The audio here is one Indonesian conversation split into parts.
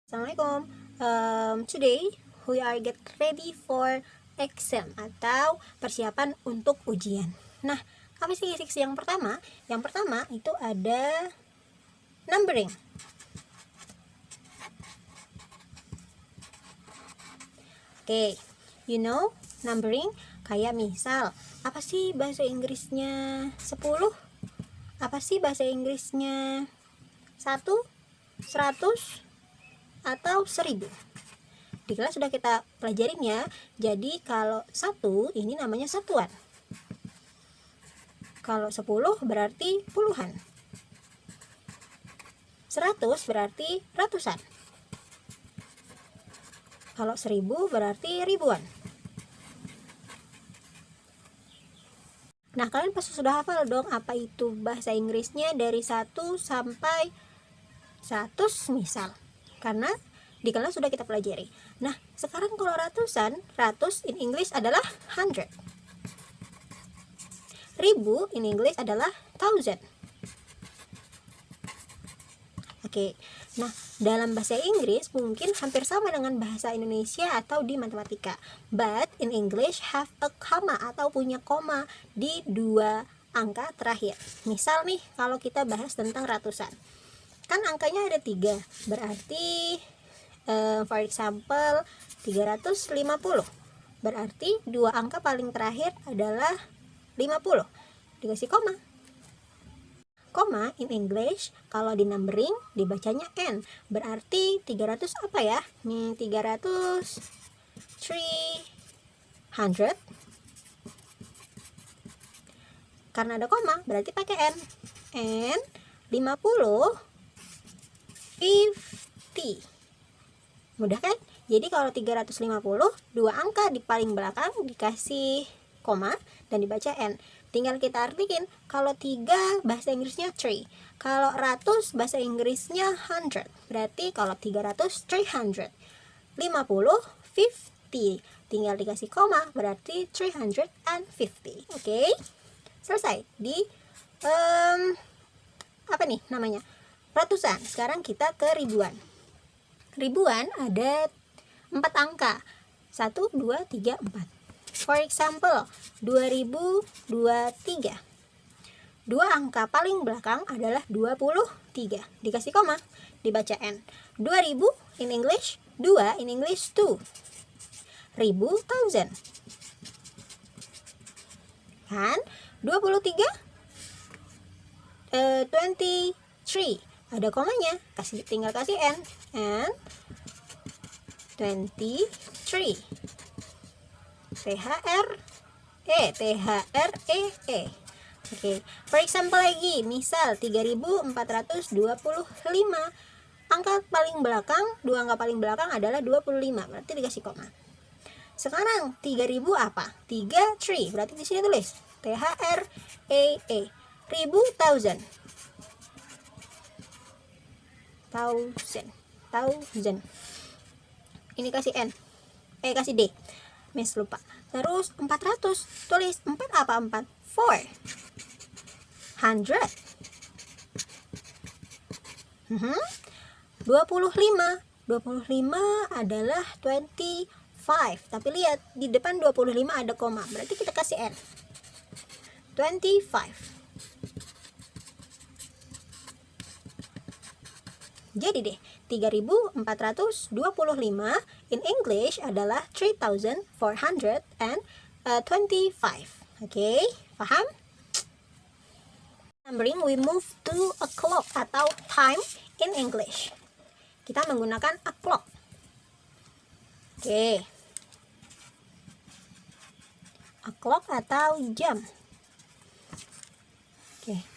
Assalamualaikum. Today we are get ready for exam atau persiapan untuk ujian. Nah, apa sih seksi yang pertama? Yang pertama itu ada numbering. Oke, you know numbering kayak misal, apa sih bahasa Inggrisnya 10? Apa sih bahasa Inggrisnya 1, 100 atau 1000? Di kelas sudah kita pelajarin ya. Jadi kalau 1 ini namanya satuan. Kalau 10 berarti puluhan. 100 berarti ratusan. Kalau 1000 berarti ribuan. Nah, kalian pasti sudah hafal dong apa itu bahasa Inggrisnya dari 1 sampai 100 misal. Karena di kelas sudah kita pelajari. Nah, sekarang kalau ratusan, ratus in English adalah 100. Ribu in English adalah 1000. Oke, nah dalam bahasa Inggris mungkin hampir sama dengan bahasa Indonesia atau di matematika. But in English have a comma atau punya koma di dua angka terakhir. Misal nih, kalau kita bahas tentang ratusan, kan angkanya ada 3, berarti for example 350, berarti dua angka paling terakhir adalah 50, dikasih koma. Koma in English kalau di numbering dibacanya n, berarti 300 apa ya? Nih 300 300, karena ada koma berarti pakai n. n 50 50. Mudah kan? Jadi kalau 350, dua angka di paling belakang dikasih koma dan dibaca n. Tinggal kita artikan, kalau 3 bahasa Inggrisnya 3. Kalau 100 bahasa Inggrisnya 100. Berarti kalau 300 300. 50 50. Tinggal dikasih koma berarti 350. Oke. Selesai. Di apa nih namanya? Ratusan. Sekarang kita ke ribuan. Ribuan ada 4 angka. 1, 2, 3, 4. For example, 2023. Dua angka paling belakang adalah 23. Dikasih koma, dibaca n. 2000 in English 2, in English 2. Ribu, 1000. Kan? 23 23. Ada komanya, tinggal kasih n. And 23. THRE. Oke, for example lagi, misal 3425. Angka paling belakang, dua angka paling belakang adalah 25, berarti dikasih koma. Sekarang 3000 apa? 3 berarti di sini tulis THREE. Ribu, 1000. 1000. Ini kasih n, kasih d, miss lupa. Terus 400, tulis 4 apa? 4 4 100. 25 adalah 25. Tapi lihat di depan 25 ada koma, berarti kita kasih n. 25. Jadi deh, 3425 in English adalah 3425. Oke, paham? Numbering, we move to a clock atau time in English. Kita menggunakan a clock. Oke. A clock atau jam. Oke.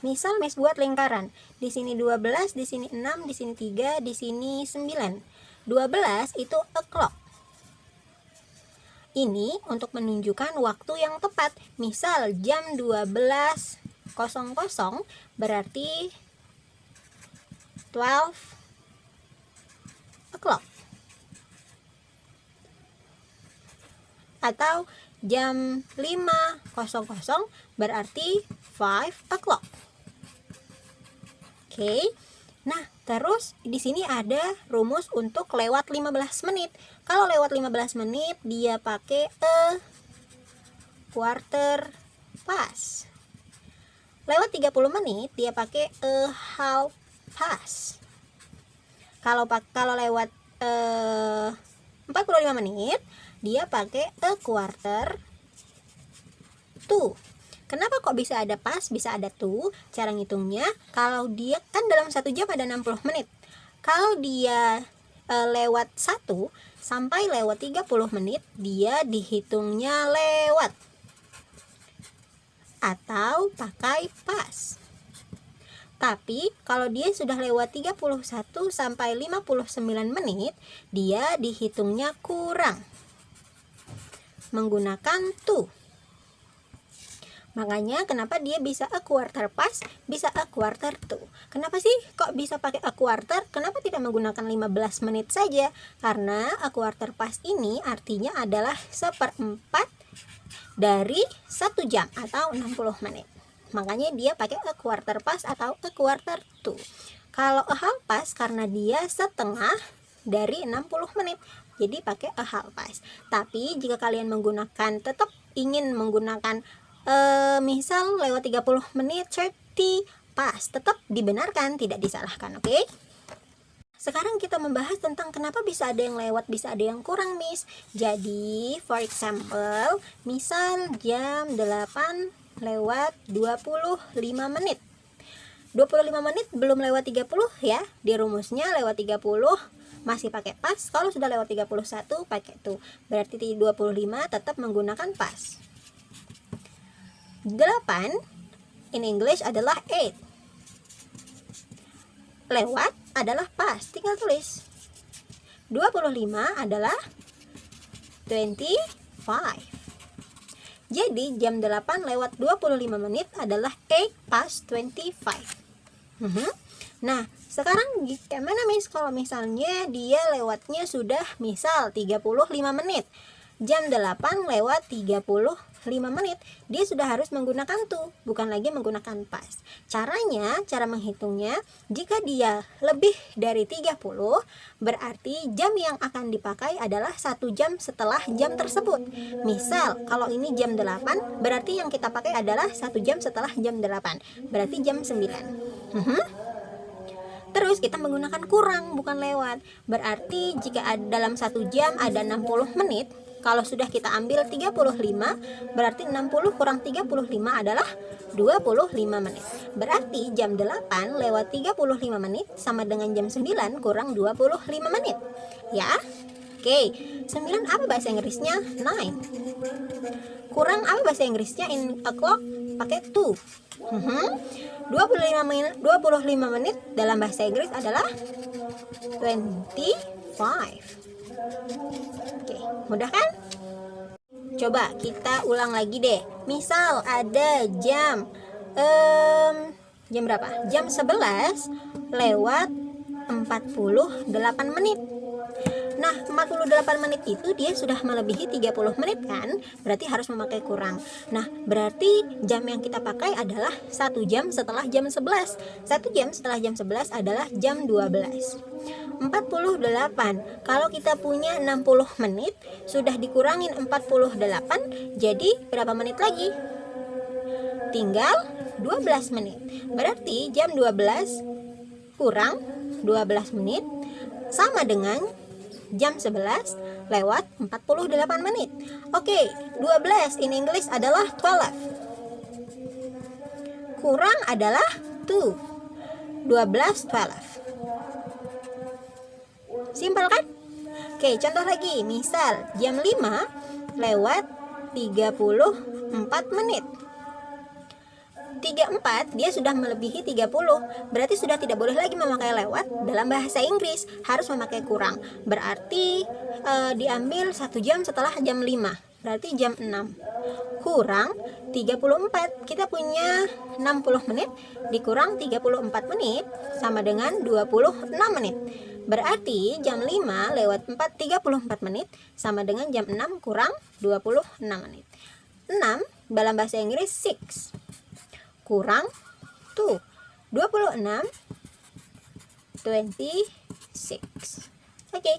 Misal Miss buat lingkaran. Di sini 12, di sini 6, di sini 3, di sini 9. 12 itu o'clock. Ini untuk menunjukkan waktu yang tepat. Misal jam 12.00 berarti 12 o'clock. Atau jam 5.00 berarti 5 o'clock. Oke, Nah, terus di sini ada rumus untuk lewat 15 menit. Kalau lewat 15 menit dia pakai a quarter past. Lewat 30 menit dia pakai a half past. Kalau lewat 45 menit dia pakai a quarter to. Kenapa kok bisa ada pas, bisa ada to? Cara ngitungnya, kalau dia kan dalam 1 jam ada 60 menit. Kalau dia lewat 1 sampai lewat 30 menit, dia dihitungnya lewat atau pakai pas. Tapi kalau dia sudah lewat 31 sampai 59 menit, dia dihitungnya kurang menggunakan to. Makanya kenapa dia bisa a quarter past, bisa a quarter to. Kenapa sih kok bisa pakai a quarter? Kenapa tidak menggunakan 15 menit saja? Karena a quarter past ini artinya adalah 1/4 dari 1 jam atau 60 menit. Makanya dia pakai a quarter past atau a quarter to. Kalau a half past karena dia setengah dari 60 menit. Jadi pakai a half past. Tapi jika kalian tetap ingin menggunakan misal lewat 30 menit 30 past, tetap dibenarkan, tidak disalahkan, oke? Sekarang kita membahas tentang kenapa bisa ada yang lewat, bisa ada yang kurang, Miss. Jadi, for example, misal jam 8 lewat 25 menit. 25 menit belum lewat 30 ya. Di rumusnya lewat 30 masih pakai pas. Kalau sudah lewat 31 pakai to. Berarti 25 tetap menggunakan pas. 8 in English adalah 8. Lewat adalah pas, tinggal tulis. 25 adalah 25. Jadi jam 8 lewat 25 menit adalah 8 past 25. Nah, sekarang gimana, Miss, kalau misalnya dia lewatnya sudah misal 35 menit. Jam 8 lewat 35 menit, dia sudah harus menggunakan to, bukan lagi menggunakan pas. Cara menghitungnya, jika dia lebih dari 30, berarti jam yang akan dipakai adalah 1 jam setelah jam tersebut. Misal, kalau ini jam 8, berarti yang kita pakai adalah 1 jam setelah jam 8, berarti jam 9. Terus kita menggunakan kurang, bukan lewat. Berarti jika dalam 1 jam ada 60 menit, kalau sudah kita ambil 35, berarti 60 kurang 35 adalah 25 menit. Berarti jam 8 lewat 35 menit sama dengan jam 9 kurang 25 menit. Ya? Oke, 9 apa bahasa Inggrisnya? 9. Kurang apa bahasa Inggrisnya in o'clock? Pakai to. 25 menit dalam bahasa Inggris adalah 25. Oke, mudah kan? Coba kita ulang lagi deh. Misal ada jam berapa? Jam 11 lewat 48 menit. Nah, 48 menit itu dia sudah melebihi 30 menit kan? Berarti harus memakai kurang. Nah, berarti jam yang kita pakai adalah 1 jam setelah jam 11. 1 jam setelah jam 11 adalah jam 12. 48. Kalau kita punya 60 menit, sudah dikurangin 48, jadi berapa menit lagi? Tinggal 12 menit. Berarti jam 12 kurang 12 menit sama dengan jam 11 lewat 48 menit. Oke, 12 in English adalah 12. Kurang adalah 2. 12, 12. Simpel kan? Oke, contoh lagi. Misal jam 5 lewat 34 menit. 34 dia sudah melebihi 30, berarti sudah tidak boleh lagi memakai lewat. Dalam bahasa Inggris harus memakai kurang. Berarti diambil 1 jam setelah jam 5, berarti jam 6 kurang 34. Kita punya 60 menit dikurang 34 menit sama dengan 26 menit. Berarti jam 5 lewat 34 menit sama dengan jam 6 kurang 26 menit. 6 dalam bahasa Inggris 6 kurang 2. 26 26. Oke,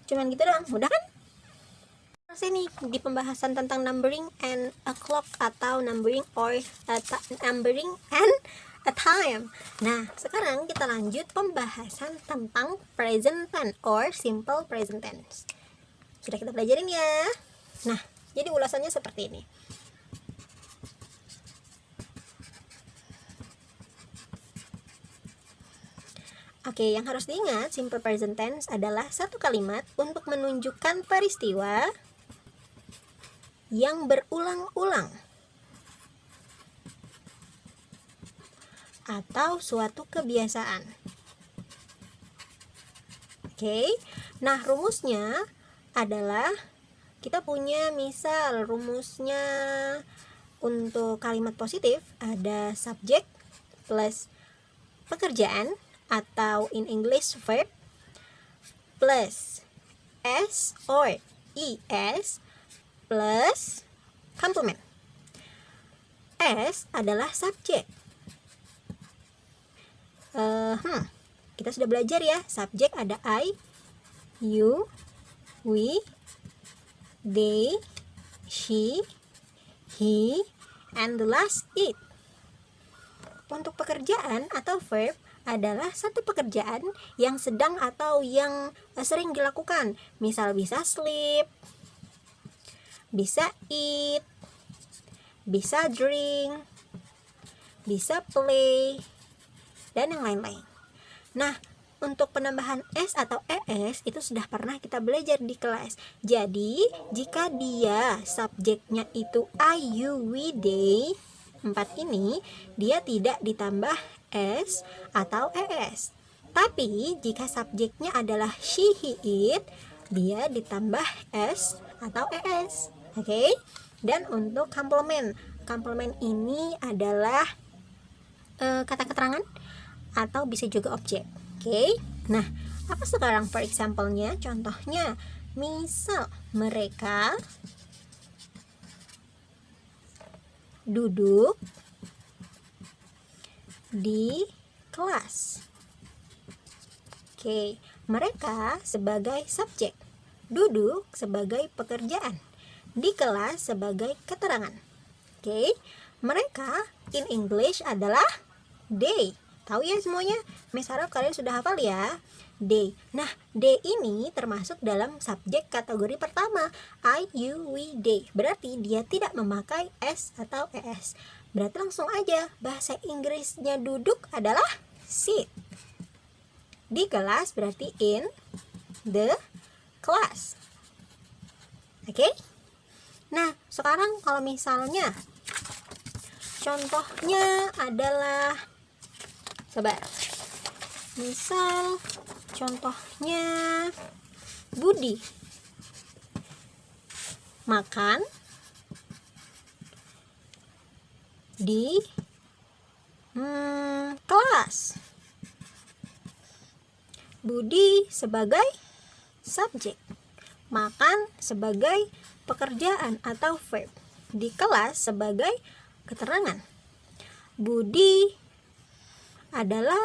cuman gitu doang, mudah kan? Terus ini di pembahasan tentang numbering and a clock atau numbering and a time. Nah, sekarang kita lanjut pembahasan tentang present tense or simple present tense. Sudah kita pelajarin ya. Nah, jadi ulasannya seperti ini. Oke, yang harus diingat, simple present tense adalah satu kalimat untuk menunjukkan peristiwa yang berulang-ulang atau suatu kebiasaan. Oke, nah rumusnya adalah kita punya misal rumusnya untuk kalimat positif ada subject plus pekerjaan atau in English verb plus s or es plus complement. S adalah subjek. Kita sudah belajar ya, subjek ada I, you, we, they, she, he, and the last it. Untuk pekerjaan atau verb adalah satu pekerjaan yang sedang atau yang sering dilakukan. Misal bisa sleep, bisa eat, bisa drink, bisa play, dan yang lain-lain. Nah, untuk penambahan s atau es itu sudah pernah kita belajar di kelas. Jadi, jika dia subjeknya itu I, you, we, they, 4 ini, dia tidak ditambah s atau es. Tapi jika subjeknya adalah she, he, it, dia ditambah s atau es. Oke? Dan untuk complement, complement ini adalah kata keterangan atau bisa juga objek. Oke? Nah, apa sekarang for example-nya? Contohnya, misal mereka duduk di kelas. Oke, mereka sebagai subjek, duduk sebagai pekerjaan, di kelas sebagai keterangan. Oke, mereka in English adalah they. Tahu ya semuanya? Miss harap kalian sudah hafal ya. They. Nah, they ini termasuk dalam subjek kategori pertama, I, you, we, they. Berarti dia tidak memakai s atau es. Berarti langsung aja bahasa Inggrisnya duduk adalah sit. Di kelas berarti in the class. Oke? Nah, sekarang kalau misalnya contohnya adalah, sabar. Misal contohnya Budi makan di kelas. Budi sebagai subjek, makan sebagai pekerjaan atau verb, di kelas sebagai keterangan. Budi adalah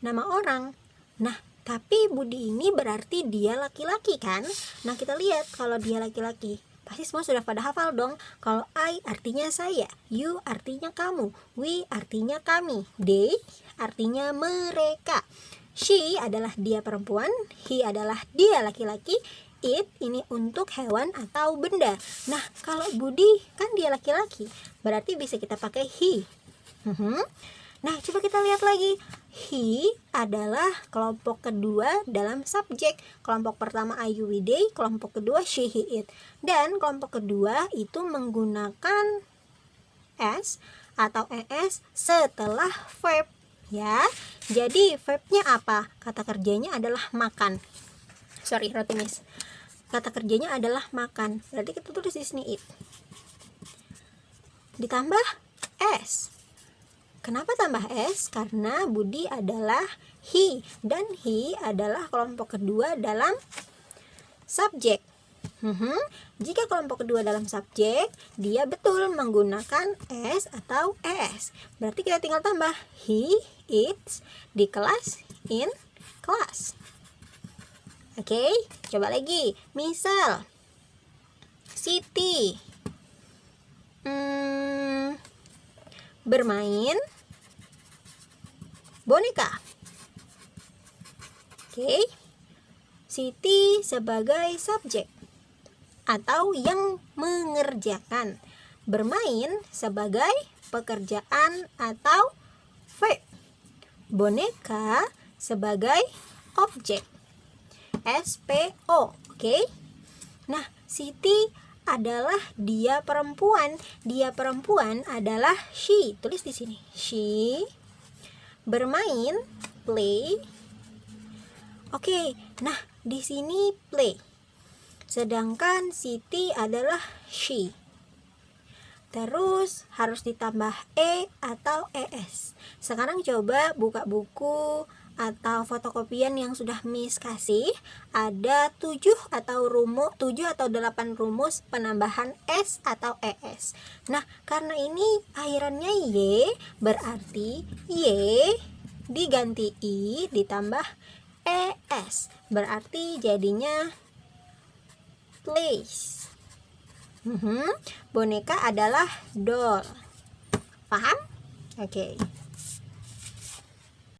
nama orang. Nah, tapi Budi ini berarti dia laki-laki kan? Nah, kita lihat kalau dia laki-laki, pasti semua sudah pada hafal dong. Kalau I artinya saya, you artinya kamu, we artinya kami, they artinya mereka, she adalah dia perempuan, he adalah dia laki-laki, it ini untuk hewan atau benda. Nah, kalau Budi kan dia laki-laki, berarti bisa kita pakai he. Nah, coba kita lihat lagi. He adalah kelompok kedua dalam subjek. Kelompok pertama I, you, we, they, kelompok kedua she, he, it. Dan kelompok kedua itu menggunakan s atau es setelah verb ya. Jadi verbnya apa? Kata kerjanya adalah makan. Sorry, roti miss. Kata kerjanya adalah makan. Berarti kita tulis di sini it. Ditambah s. Kenapa tambah s? Karena Budi adalah he, dan he adalah kelompok kedua dalam subjek. Jika kelompok kedua dalam subjek, dia betul menggunakan s atau es. Berarti kita tinggal tambah he eats di kelas in class. Oke, coba lagi. Misal Siti bermain boneka. Oke, Siti sebagai subjek atau yang mengerjakan, bermain sebagai pekerjaan atau verb, boneka sebagai objek, SPO. Oke. Nah, Siti adalah dia perempuan. Dia perempuan adalah she. Tulis di sini. She bermain, play. Oke. Nah, di sini play. Sedangkan Siti adalah she. Terus harus ditambah e atau es. Sekarang coba buka buku atau fotokopian yang sudah Miss kasih. Ada 7 atau 8 rumus penambahan s atau es. Nah, karena ini akhirannya y, berarti y diganti i ditambah es. Berarti jadinya place. Boneka adalah doll. Paham? Oke.